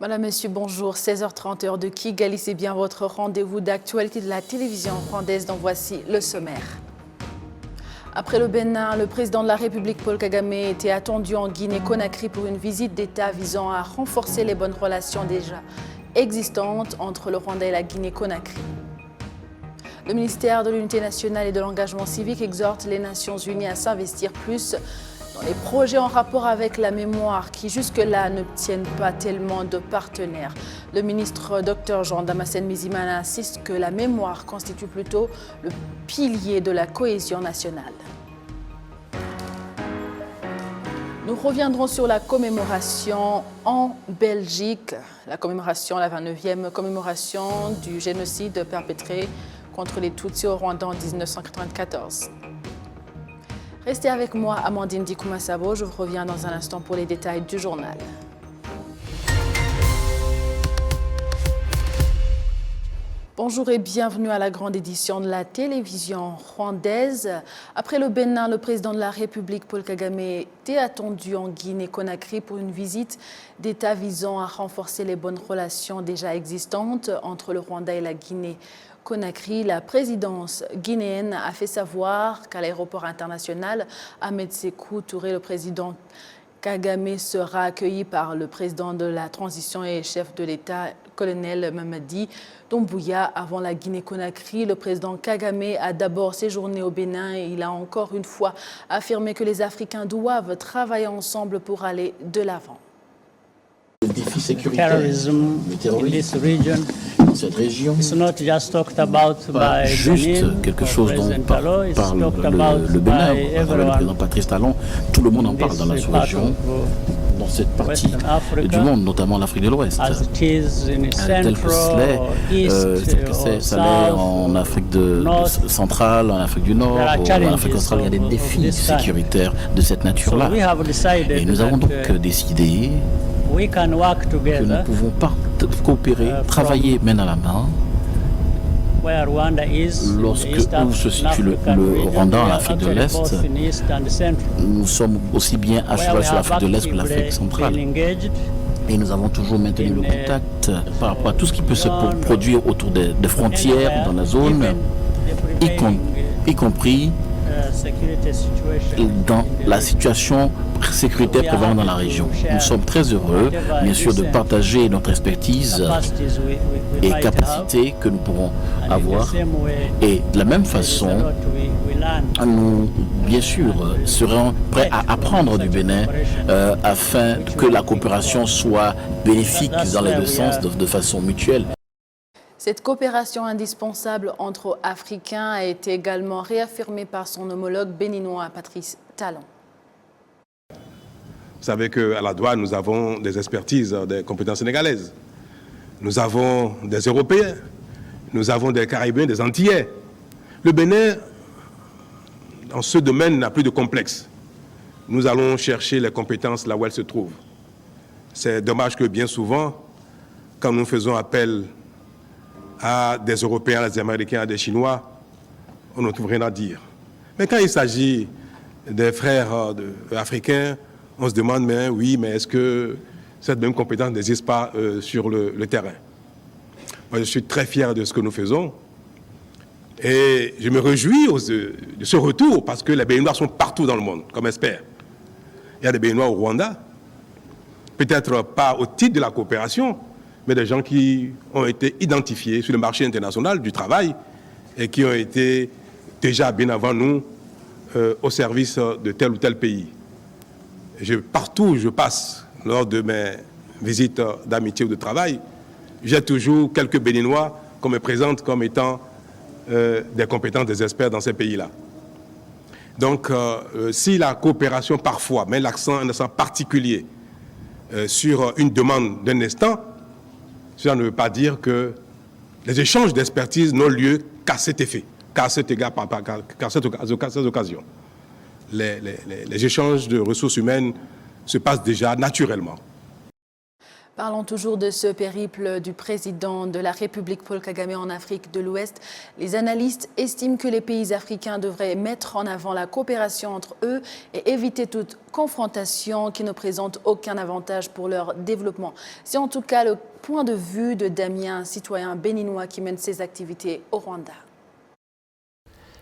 Madame, Monsieur, bonjour. 16h30 heure de Kigali, c'est bien votre rendez-vous d'actualité de la télévision rwandaise dont voici le sommaire. Après le Bénin, le président de la République, Paul Kagame, était attendu en Guinée-Conakry pour une visite d'État visant à renforcer les bonnes relations déjà existantes entre le Rwanda et la Guinée-Conakry. Le ministère de l'Unité nationale et de l'engagement civique exhorte les Nations unies à s'investir plus dans les projets en rapport avec la mémoire qui jusque-là n'obtiennent pas tellement de partenaires. Le ministre Dr Jean Damascène Bizimana insiste que la mémoire constitue plutôt le pilier de la cohésion nationale. Nous reviendrons sur la commémoration en Belgique, la 29e commémoration du génocide perpétré contre les Tutsis au Rwanda en 1994. Restez avec moi, Amandine Dikoumassabo. Je vous reviens dans un instant pour les détails du journal. Bonjour et bienvenue à la grande édition de la télévision rwandaise. Après le Bénin, le président de la République, Paul Kagame, était attendu en Guinée-Conakry pour une visite d'État visant à renforcer les bonnes relations déjà existantes entre le Rwanda et la Guinée-Conakry. La présidence guinéenne a fait savoir qu'à l'aéroport international Ahmed Sékou Touré, le président Kagame sera accueilli par le président de la transition et chef de l'État, colonel Mamadi Doumbouya. Avant la Guinée-Conakry, le président Kagame a d'abord séjourné au Bénin et il a encore une fois affirmé que les Africains doivent travailler ensemble pour aller de l'avant. Le défi sécuritaire, le terrorisme dans cette région, pas juste quelque chose dont parle le Bénin, à travers le président Patrice Talon. Tout le monde en parle dans la sous-région, dans cette partie du monde, notamment l'Afrique de l'Ouest. Tel que ça l'est en Afrique centrale, en Afrique du Nord, en Afrique australe, il y a des défis sécuritaires de cette nature-là. Et nous avons donc décidé que nous ne pouvons pas coopérer, travailler main dans la main où se situe le Rwanda en Afrique de l'Est. Nous sommes aussi bien à cheval sur l'Afrique de l'Est que l'Afrique centrale. Et nous avons toujours maintenu le contact par rapport à tout ce qui peut se produire autour des frontières, dans la zone, y compris dans la situation sécuritaire prévalente dans la région. Nous sommes très heureux, bien sûr, de partager notre expertise et capacités que nous pourrons avoir. Et de la même façon, nous, bien sûr, serons prêts à apprendre du Bénin afin que la coopération soit bénéfique dans les deux sens de façon mutuelle. Cette coopération indispensable entre Africains a été également réaffirmée par son homologue béninois, Patrice Talon. Vous savez qu'à la douane, nous avons des expertises, des compétences sénégalaises. Nous avons des Européens, nous avons des Caribéens, des Antillais. Le Bénin, dans ce domaine, n'a plus de complexe. Nous allons chercher les compétences là où elles se trouvent. C'est dommage que bien souvent, quand nous faisons appel à des Européens, à des Américains, à des Chinois, on ne trouve rien à dire. Mais quand il s'agit des frères africains, on se demande, mais est-ce que cette même compétence n'existe pas sur le terrain? Moi, je suis très fier de ce que nous faisons et je me réjouis de ce retour parce que les Béninois sont partout dans le monde, comme experts. Il y a des Béninois au Rwanda, peut-être pas au titre de la coopération, mais des gens qui ont été identifiés sur le marché international du travail et qui ont été déjà bien avant nous au service de tel ou tel pays. Partout où je passe, lors de mes visites d'amitié ou de travail, j'ai toujours quelques Béninois qu'on me présente comme étant des compétences, des experts dans ces pays-là. Donc, si la coopération parfois met un accent particulier sur une demande d'un instant, cela ne veut pas dire que les échanges d'expertise n'ont lieu qu'à cet effet, qu'à cet égard, qu'à cette occasion. Les échanges de ressources humaines se passent déjà naturellement. Parlons toujours de ce périple du président de la République Paul Kagame en Afrique de l'Ouest. Les analystes estiment que les pays africains devraient mettre en avant la coopération entre eux et éviter toute confrontation qui ne présente aucun avantage pour leur développement. C'est en tout cas le point de vue de Damien, citoyen béninois qui mène ses activités au Rwanda.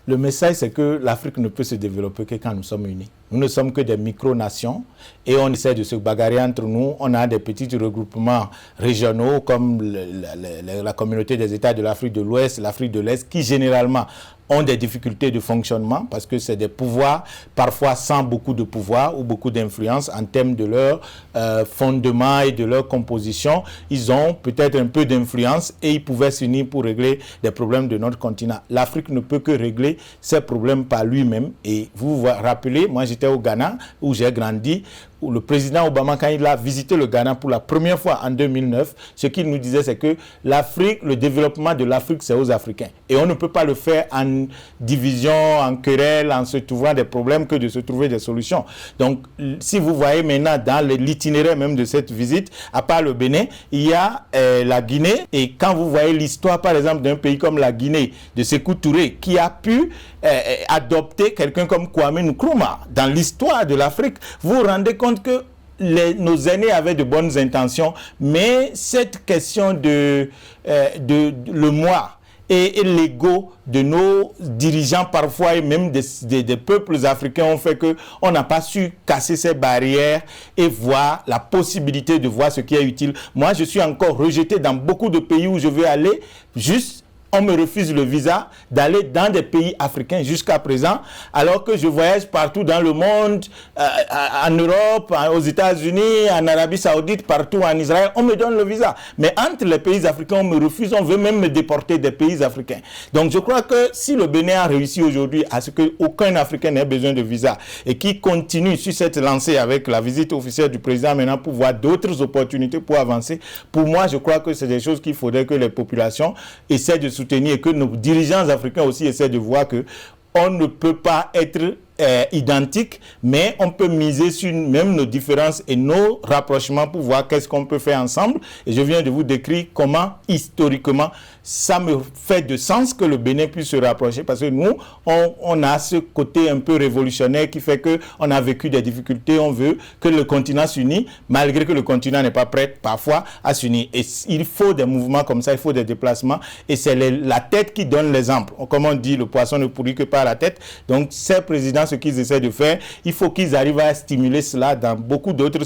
Le message, c'est que l'Afrique ne peut se développer que quand nous sommes unis. Nous ne sommes que des micro-nations et on essaie de se bagarrer entre nous. On a des petits regroupements régionaux comme la communauté des États de l'Afrique de l'Ouest, l'Afrique de l'Est, qui généralement ont des difficultés de fonctionnement parce que c'est des pouvoirs, parfois sans beaucoup de pouvoir ou beaucoup d'influence en termes de leur fondement et de leur composition. Ils ont peut-être un peu d'influence et ils pouvaient s'unir pour régler des problèmes de notre continent. L'Afrique ne peut que régler ces problèmes par lui-même. Et vous vous rappelez, moi j'étais au Ghana où j'ai grandi, où le président Obama, quand il a visité le Ghana pour la première fois en 2009, ce qu'il nous disait, c'est que l'Afrique, le développement de l'Afrique, c'est aux Africains. Et on ne peut pas le faire en division, en querelle, en se trouvant des problèmes que de se trouver des solutions. Donc, si vous voyez maintenant dans l'itinéraire même de cette visite, à part le Bénin, il y a la Guinée. Et quand vous voyez l'histoire, par exemple, d'un pays comme la Guinée, de Sékou Touré, qui a pu adopter quelqu'un comme Kwame Nkrumah dans l'histoire de l'Afrique, vous vous rendez compte que nos aînés avaient de bonnes intentions, mais cette question de le moi et l'ego de nos dirigeants parfois et même des peuples africains ont fait qu'on n'a pas su casser ces barrières et voir la possibilité de voir ce qui est utile. Moi, je suis encore rejeté dans beaucoup de pays où je veux aller, juste on me refuse le visa d'aller dans des pays africains jusqu'à présent, alors que je voyage partout dans le monde, en Europe, aux États-Unis, en Arabie Saoudite, partout en Israël, on me donne le visa. Mais entre les pays africains, on me refuse, on veut même me déporter des pays africains. Donc je crois que si le Bénin a réussi aujourd'hui à ce qu'aucun Africain n'ait besoin de visa et qui continue sur cette lancée avec la visite officielle du président maintenant pour voir d'autres opportunités pour avancer, pour moi, je crois que c'est des choses qu'il faudrait que les populations essaient de soutenir et que nos dirigeants africains aussi essaient de voir que on ne peut pas être identique, mais on peut miser sur même nos différences et nos rapprochements pour voir qu'est-ce qu'on peut faire ensemble. Et je viens de vous décrire comment, historiquement, ça me fait de sens que le Bénin puisse se rapprocher parce que nous, on a ce côté un peu révolutionnaire qui fait qu'on a vécu des difficultés. On veut que le continent s'unisse, malgré que le continent n'est pas prêt parfois à s'unir. Et il faut des mouvements comme ça, il faut des déplacements. Et c'est la tête qui donne l'exemple. Comme on dit, le poisson ne pourrit que par la tête. Donc, ces présidents, ce qu'ils essaient de faire, il faut qu'ils arrivent à stimuler cela dans beaucoup d'autres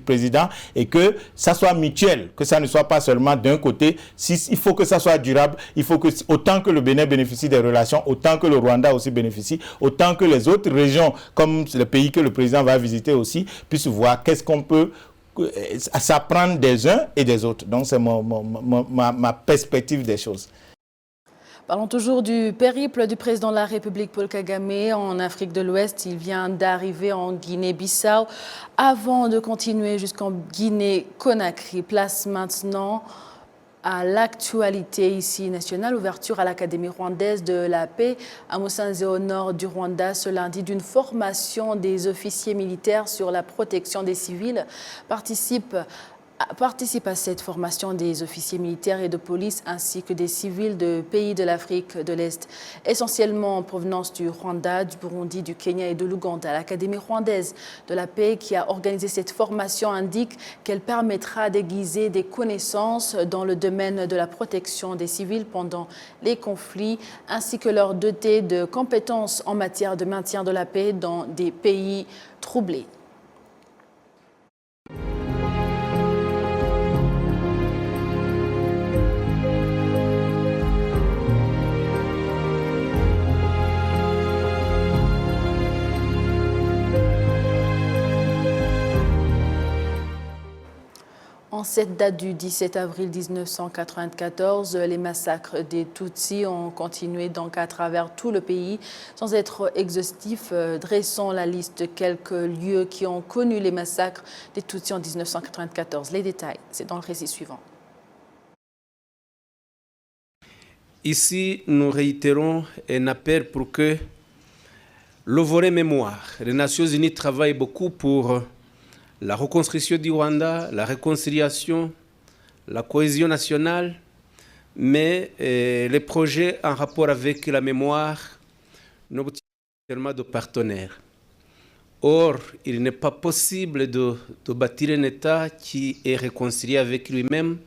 présidents et que ça soit mutuel, que ça ne soit pas seulement d'un côté. Il faut que ça soit durable, il faut que autant que le Bénin bénéficie des relations, autant que le Rwanda aussi bénéficie, autant que les autres régions, comme le pays que le président va visiter aussi, puissent voir qu'est-ce qu'on peut s'apprendre des uns et des autres. Donc c'est ma perspective des choses. Parlons toujours du périple du président de la République Paul Kagame en Afrique de l'Ouest. Il vient d'arriver en Guinée-Bissau avant de continuer jusqu'en Guinée-Conakry. Place maintenant à l'actualité ici nationale. Ouverture à l'Académie rwandaise de la paix à Musanze au nord du Rwanda ce lundi d'une formation des officiers militaires sur la protection des civils. Participe à cette formation des officiers militaires et de police ainsi que des civils de pays de l'Afrique de l'Est, essentiellement en provenance du Rwanda, du Burundi, du Kenya et de l'Ouganda. L'Académie rwandaise de la paix qui a organisé cette formation indique qu'elle permettra d'aiguiser des connaissances dans le domaine de la protection des civils pendant les conflits ainsi que leur doter de compétences en matière de maintien de la paix dans des pays troublés. En cette date du 17 avril 1994, les massacres des Tutsis ont continué donc à travers tout le pays. Sans être exhaustif, dressons la liste de quelques lieux qui ont connu les massacres des Tutsis en 1994. Les détails, c'est dans le récit suivant. Ici, nous réitérons un appel pour que le volet mémoire, les Nations Unies travaillent beaucoup pour la reconstruction du Rwanda, la réconciliation, la cohésion nationale, mais les projets en rapport avec la mémoire n'obtiennent pas tellement de partenaires. Or, il n'est pas possible de bâtir un État qui est réconcilié avec lui-même,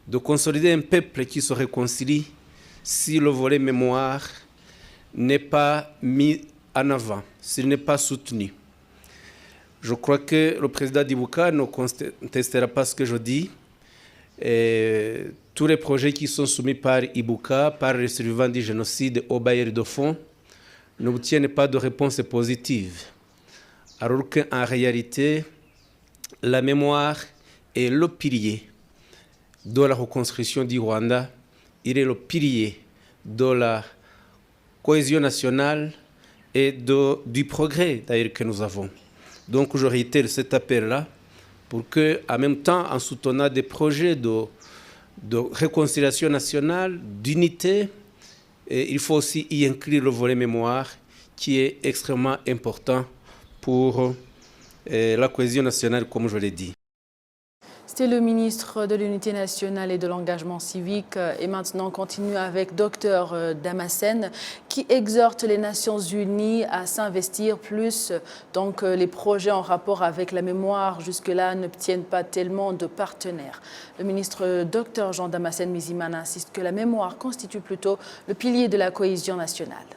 de consolider un peuple qui se réconcilie si le volet mémoire n'est pas mis en avant, s'il n'est pas soutenu. Je crois que le président d'Ibouka ne contestera pas ce que je dis. Et tous les projets qui sont soumis par Ibouka, par les survivants du génocide au bailleur de fonds, n'obtiennent pas de réponse positive. Alors qu'en réalité, la mémoire est le pilier de la reconstruction du Rwanda. Il est le pilier de la cohésion nationale et du progrès d'ailleurs que nous avons. Donc je réitère cet appel-là pour que, en même temps, en soutenant des projets de réconciliation nationale, d'unité, il faut aussi y inclure le volet mémoire qui est extrêmement important pour la cohésion nationale, comme je l'ai dit. C'était le ministre de l'Unité nationale et de l'engagement civique. Et maintenant, on continue avec Dr Damassen qui exhorte les Nations Unies à s'investir plus. Donc, les projets en rapport avec la mémoire, jusque-là, n'obtiennent pas tellement de partenaires. Le ministre Dr Jean Damassen Mizimana insiste que la mémoire constitue plutôt le pilier de la cohésion nationale.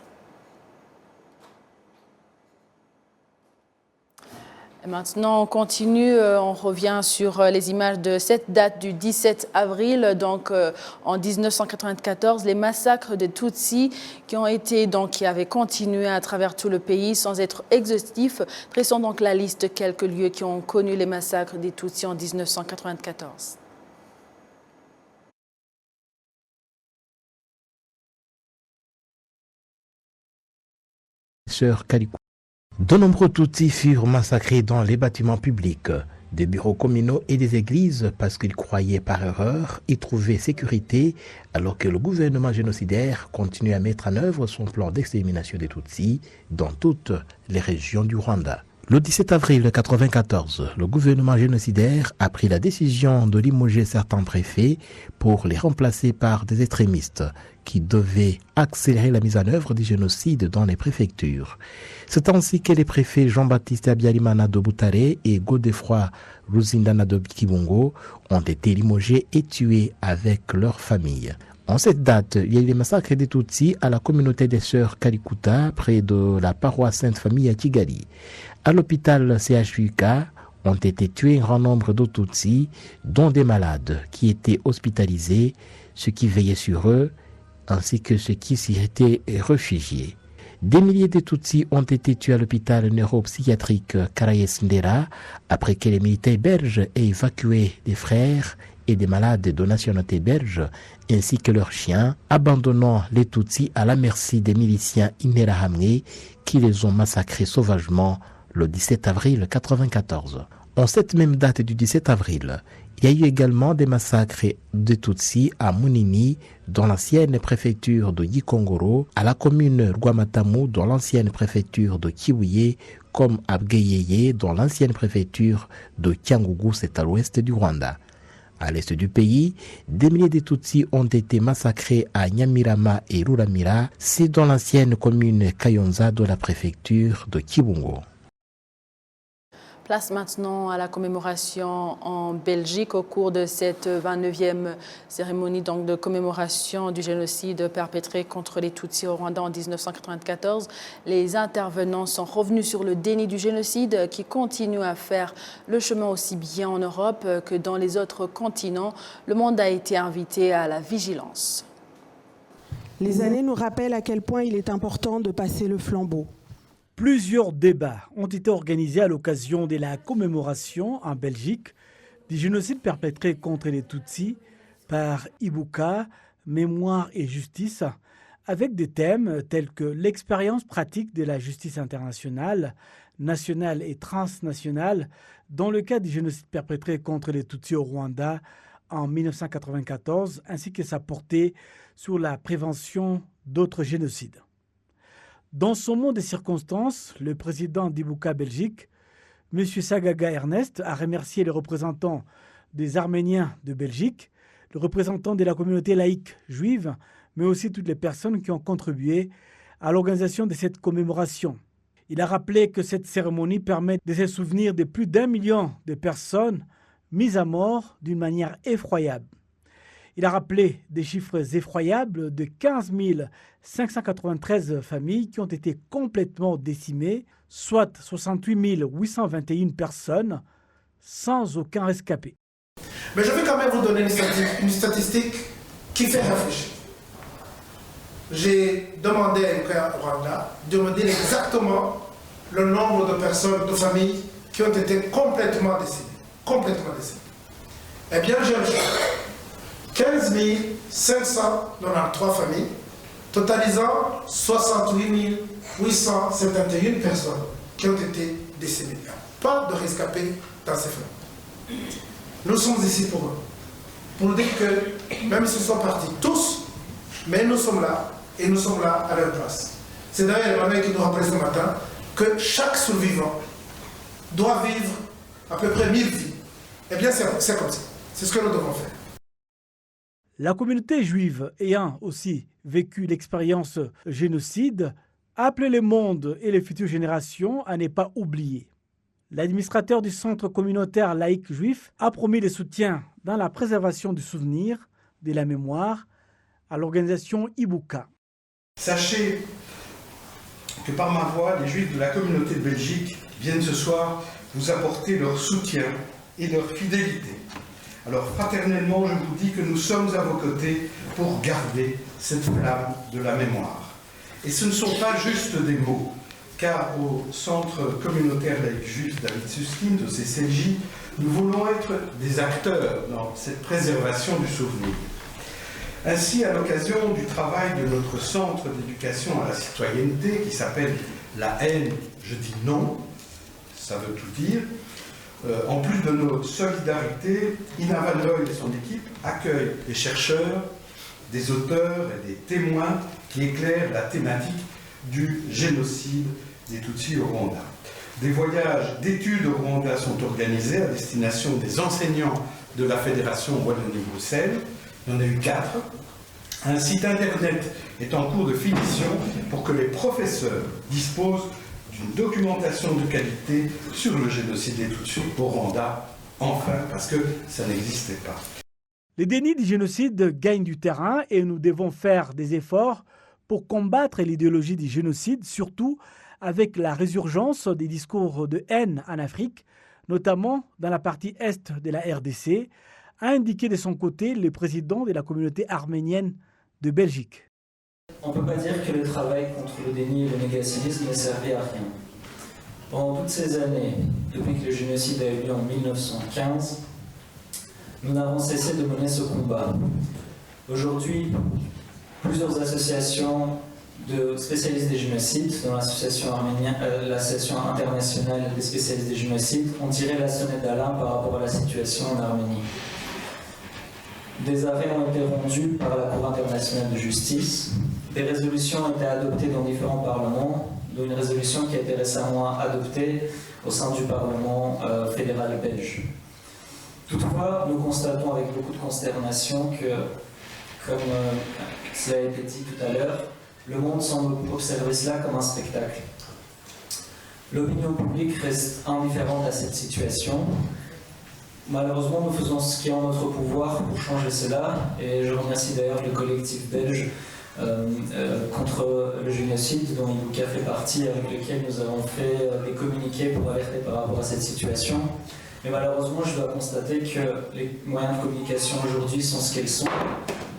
Et maintenant, on continue, on revient sur les images de cette date du 17 avril. Donc, en 1994, les massacres des Tutsis qui avaient continué à travers tout le pays sans être exhaustifs. Dressons donc la liste de quelques lieux qui ont connu les massacres des Tutsis en 1994. Sœur Kalikou. De nombreux Tutsis furent massacrés dans les bâtiments publics, des bureaux communaux et des églises parce qu'ils croyaient par erreur y trouver sécurité alors que le gouvernement génocidaire continue à mettre en œuvre son plan d'extermination des Tutsis dans toutes les régions du Rwanda. Le 17 avril 1994, le gouvernement génocidaire a pris la décision de limoger certains préfets pour les remplacer par des extrémistes qui devaient accélérer la mise en œuvre du génocide dans les préfectures. C'est ainsi que les préfets Jean-Baptiste Abiyalimana de Butare et Godefroy Ruzindana de Kibungo ont été limogés et tués avec leurs familles. En cette date, il y a eu les massacres des Tutsis à la communauté des Sœurs Kalikuta près de la paroisse Sainte-Famille à Kigali. À l'hôpital CHUK ont été tués un grand nombre de Tutsis, dont des malades qui étaient hospitalisés, ceux qui veillaient sur eux, ainsi que ceux qui s'y étaient réfugiés. Des milliers de Tutsis ont été tués à l'hôpital neuropsychiatrique Karayes Ndera après que les militaires belges aient évacué des frères et des malades de nationalité belge ainsi que leurs chiens, abandonnant les Tutsis à la merci des miliciens Interahamwe qui les ont massacrés sauvagement le 17 avril 1994. En cette même date du 17 avril, il y a eu également des massacres de Tutsis à Munini, dans l'ancienne préfecture de Gikongoro, à la commune Rwamatamu, dans l'ancienne préfecture de Kibuye, comme à Bweyeye, dans l'ancienne préfecture de Kyangugu, c'est à l'ouest du Rwanda. À l'est du pays, des milliers de Tutsis ont été massacrés à Nyamirama et Ruramira, c'est dans l'ancienne commune Kayonza de la préfecture de Kibungo. Place maintenant à la commémoration en Belgique au cours de cette 29e cérémonie donc de commémoration du génocide perpétré contre les Tutsis au Rwanda en 1994. Les intervenants sont revenus sur le déni du génocide qui continue à faire le chemin aussi bien en Europe que dans les autres continents. Le monde a été invité à la vigilance. Les années nous rappellent à quel point il est important de passer le flambeau. Plusieurs débats ont été organisés à l'occasion de la commémoration en Belgique du génocide perpétré contre les Tutsis par Ibouka, Mémoire et Justice, avec des thèmes tels que l'expérience pratique de la justice internationale, nationale et transnationale dans le cas du génocide perpétré contre les Tutsis au Rwanda en 1994, ainsi que sa portée sur la prévention d'autres génocides. Dans son mot des circonstances, le président d'Ibouka Belgique, M. Sagaga Ernest, a remercié les représentants des Arméniens de Belgique, le représentant de la communauté laïque juive, mais aussi toutes les personnes qui ont contribué à l'organisation de cette commémoration. Il a rappelé que cette cérémonie permet de se souvenir de plus d'1 million de personnes mises à mort d'une manière effroyable. Il a rappelé des chiffres effroyables de 15 593 familles qui ont été complètement décimées, soit 68 821 personnes, sans aucun rescapé. Mais je vais quand même vous donner une statistique qui fait réfléchir. J'ai demandé à Ibuka Rwanda de me dire exactement le nombre de personnes, de familles qui ont été complètement décimées. Complètement décimées. Eh bien, j'ai un chiffre. 15 593 familles, totalisant 68 871 personnes qui ont été décimées. Il n'y a pas de rescapés dans ces familles. Nous sommes ici pour eux. Pour nous dire que même s'ils sont partis tous, mais nous sommes là et nous sommes là à leur place. C'est d'ailleurs Emmanuel qui nous rappelle ce matin que chaque survivant doit vivre à peu près 1000 vies. Eh bien, c'est comme ça. C'est ce que nous devons faire. La communauté juive ayant aussi vécu l'expérience génocide a appelé le monde et les futures générations à ne pas oublier. L'administrateur du centre communautaire laïque juif a promis le soutien dans la préservation du souvenir, de la mémoire, à l'organisation Ibuka. Sachez que par ma voix, les Juifs de la communauté de Belgique viennent ce soir vous apporter leur soutien et leur fidélité. Alors fraternellement, je vous dis que nous sommes à vos côtés pour garder cette flamme de la mémoire. Et ce ne sont pas juste des mots, car au Centre communautaire laïque juif David Susskind, au CCLJ, nous voulons être des acteurs dans cette préservation du souvenir. Ainsi, à l'occasion du travail de notre centre d'éducation à la citoyenneté, qui s'appelle La haine, je dis non, ça veut tout dire, en plus de nos solidarités, Ina Van Looy et son équipe accueillent des chercheurs, des auteurs et des témoins qui éclairent la thématique du génocide des Tutsis au Rwanda. Des voyages d'études au Rwanda sont organisés à destination des enseignants de la Fédération Wallonie-Bruxelles. Il y en a eu 4. Un site internet est en cours de finition pour que les professeurs disposent d'une documentation de qualité sur le génocide des Tutsis au Rwanda, enfin, parce que ça n'existait pas. Les dénis du génocide gagnent du terrain et nous devons faire des efforts pour combattre l'idéologie du génocide, surtout avec la résurgence des discours de haine en Afrique, notamment dans la partie est de la RDC, a indiqué de son côté le président de la communauté arménienne de Belgique. On ne peut pas dire que le travail contre le déni et le négationnisme n'ait servi à rien. Pendant toutes ces années, depuis que le génocide a eu lieu en 1915, nous n'avons cessé de mener ce combat. Aujourd'hui, plusieurs associations de spécialistes des génocides, dont l'association internationale des spécialistes des génocides, ont tiré la sonnette d'alarme par rapport à la situation en Arménie. Des arrêts ont été rendus par la Cour internationale de justice. Des résolutions ont été adoptées dans différents parlements, dont une résolution qui a été récemment adoptée au sein du Parlement fédéral belge. Toutefois, nous constatons avec beaucoup de consternation que, comme cela a été dit tout à l'heure, le monde semble observer cela comme un spectacle. L'opinion publique reste indifférente à cette situation. Malheureusement, nous faisons ce qui est en notre pouvoir pour changer cela, et je remercie d'ailleurs le collectif belge contre le génocide dont Ibuka fait partie, avec lequel nous avons fait des communiqués pour alerter par rapport à cette situation. Mais malheureusement, je dois constater que les moyens de communication aujourd'hui sont ce qu'ils sont.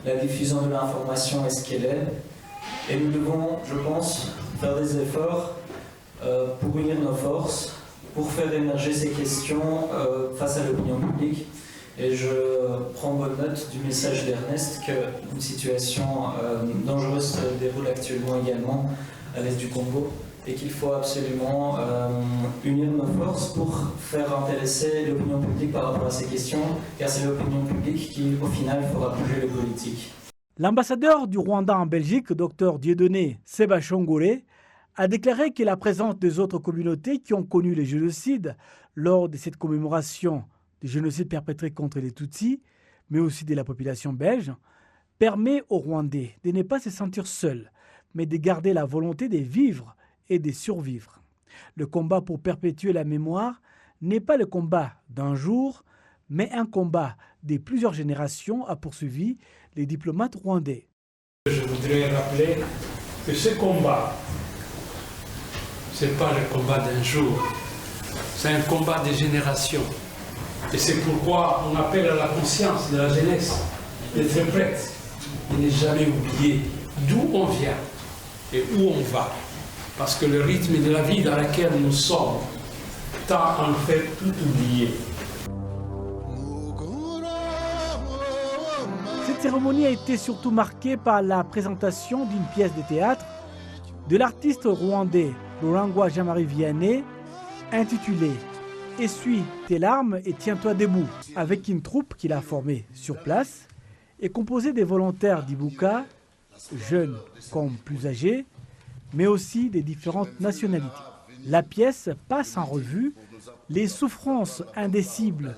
La diffusion de l'information est ce qu'elle est. Et nous devons, je pense, faire des efforts pour unir nos forces, pour faire émerger ces questions face à l'opinion publique. Et je prends bonne note du message d'Ernest qu'une situation dangereuse se déroule actuellement également à l'est du Congo et qu'il faut absolument unir nos forces pour faire intéresser l'opinion publique par rapport à ces questions, car c'est l'opinion publique qui, au final, fera bouger les politiques. L'ambassadeur du Rwanda en Belgique, Dr Dieudonné Sebachongore, a déclaré que la présence des autres communautés qui ont connu les génocides lors de cette commémoration du génocide perpétré contre les Tutsis, mais aussi de la population belge, permet aux Rwandais de ne pas se sentir seuls, mais de garder la volonté de vivre et de survivre. Le combat pour perpétuer la mémoire n'est pas le combat d'un jour, mais un combat de plusieurs générations, a poursuivi les diplomates rwandais. Je voudrais rappeler que ce combat, ce n'est pas le combat d'un jour, c'est un combat des générations. Et c'est pourquoi on appelle à la conscience de la jeunesse d'être prête et ne jamais oublier d'où on vient et où on va. Parce que le rythme de la vie dans laquelle nous sommes tend à nous faire tout oublier. Cette cérémonie a été surtout marquée par la présentation d'une pièce de théâtre de l'artiste rwandais Rurangwa Jean-Marie Vianney intitulée « Essuie tes larmes et tiens-toi debout » avec une troupe qu'il a formée sur place et composée des volontaires d'Ibuka, jeunes comme plus âgés, mais aussi des différentes nationalités. La pièce passe en revue les souffrances indicibles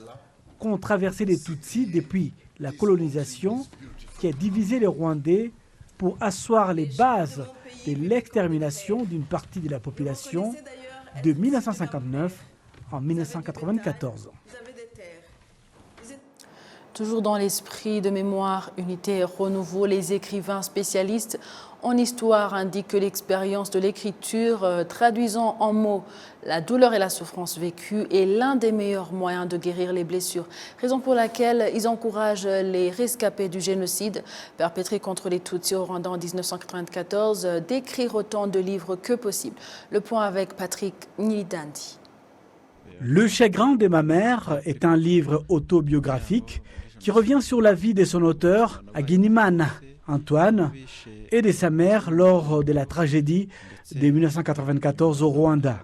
qu'ont traversé les Tutsis depuis la colonisation qui a divisé les Rwandais pour asseoir les bases de l'extermination d'une partie de la population de 1959 en 1994. Toujours dans l'esprit de mémoire, unité et renouveau, les écrivains spécialistes en histoire indiquent que l'expérience de l'écriture traduisant en mots la douleur et la souffrance vécue est l'un des meilleurs moyens de guérir les blessures. Raison pour laquelle ils encouragent les rescapés du génocide perpétré contre les Tutsis au Rwanda en 1994 d'écrire autant de livres que possible. Le point avec Patrick Nilidandi. Le chagrin de ma mère est un livre autobiographique qui revient sur la vie de son auteur, Agenimana Antoine, et de sa mère lors de la tragédie de 1994 au Rwanda.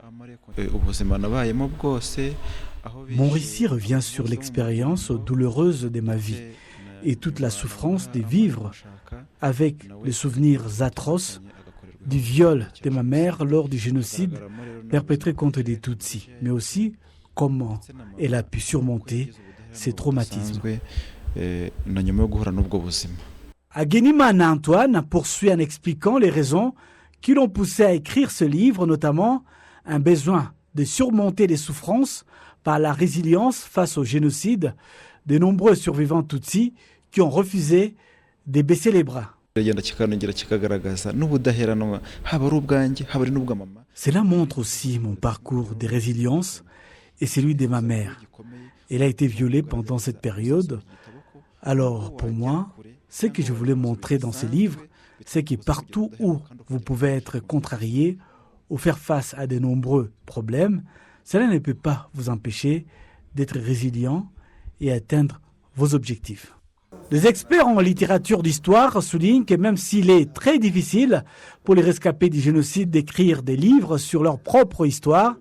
Mon récit revient sur l'expérience douloureuse de ma vie et toute la souffrance de vivre avec les souvenirs atroces du viol de ma mère lors du génocide perpétré contre les Tutsis, mais aussi comment elle a pu surmonter ces traumatismes. Agenimana Antoine poursuit en expliquant les raisons qui l'ont poussé à écrire ce livre, notamment un besoin de surmonter les souffrances par la résilience face au génocide de nombreux survivants Tutsis qui ont refusé de baisser les bras. Cela montre aussi mon parcours de résilience et celui de ma mère. Elle a été violée pendant cette période. Alors, pour moi, ce que je voulais montrer dans ce livre, c'est que partout où vous pouvez être contrarié ou faire face à de nombreux problèmes, cela ne peut pas vous empêcher d'être résilient et atteindre vos objectifs. Les experts en littérature d'histoire soulignent que même s'il est très difficile pour les rescapés du génocide d'écrire des livres sur leur propre histoire,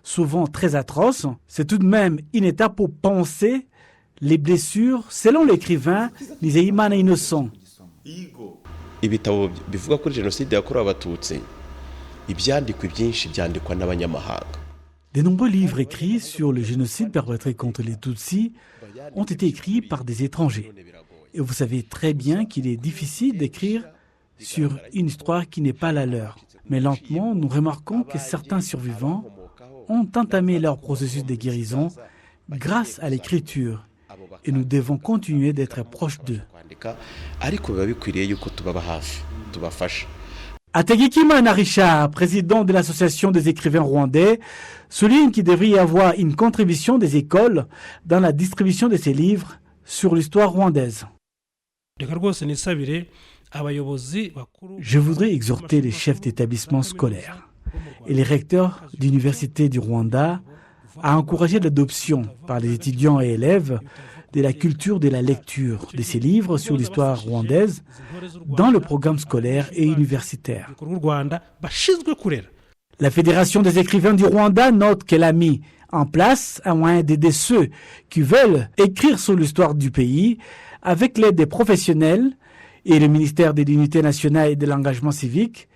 souvent très atroces, c'est tout de même une étape pour penser les blessures, selon l'écrivain Nizeyimana Innocent. Ibitabo bivuga kuri jenoside yakorewe abatutsi ibyandikwa byinshi byandikwa n'abanyamahanga. De nombreux livres écrits sur le génocide perpétré contre les Tutsis ont été écrits par des étrangers. Et vous savez très bien qu'il est difficile d'écrire sur une histoire qui n'est pas la leur. Mais lentement, nous remarquons que certains survivants ont entamé leur processus de guérison grâce à l'écriture. Et nous devons continuer d'être proches d'eux. Hategekimana Richard, président de l'Association des écrivains rwandais, souligne qu'il devrait y avoir une contribution des écoles dans la distribution de ces livres sur l'histoire rwandaise. Je voudrais exhorter les chefs d'établissements scolaires et les recteurs d'universités du Rwanda à encourager l'adoption par les étudiants et élèves de la culture de la lecture de ces livres sur l'histoire rwandaise dans le programme scolaire et universitaire. La Fédération des écrivains du Rwanda note qu'elle a mis en place un moyen d'aider ceux qui veulent écrire sur l'histoire du pays avec l'aide des professionnels et le ministère de l'Unité nationale et de l'engagement civique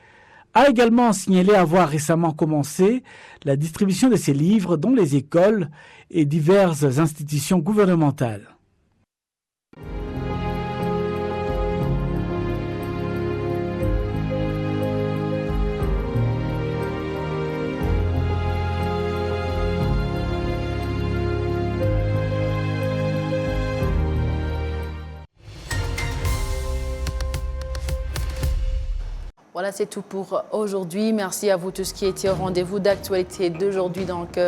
a également signalé avoir récemment commencé la distribution de ces livres dans les écoles et diverses institutions gouvernementales. Voilà, c'est tout pour aujourd'hui. Merci à vous tous qui étiez au rendez-vous d'actualité d'aujourd'hui. Donc,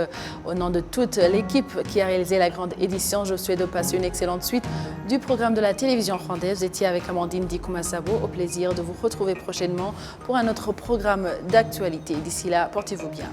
au nom de toute l'équipe qui a réalisé la grande édition, je vous souhaite de passer une excellente suite du programme de la télévision rwandaise. Vous étiez avec Amandine Dikouma-Sabo. Au plaisir de vous retrouver prochainement pour un autre programme d'actualité. D'ici là, portez-vous bien.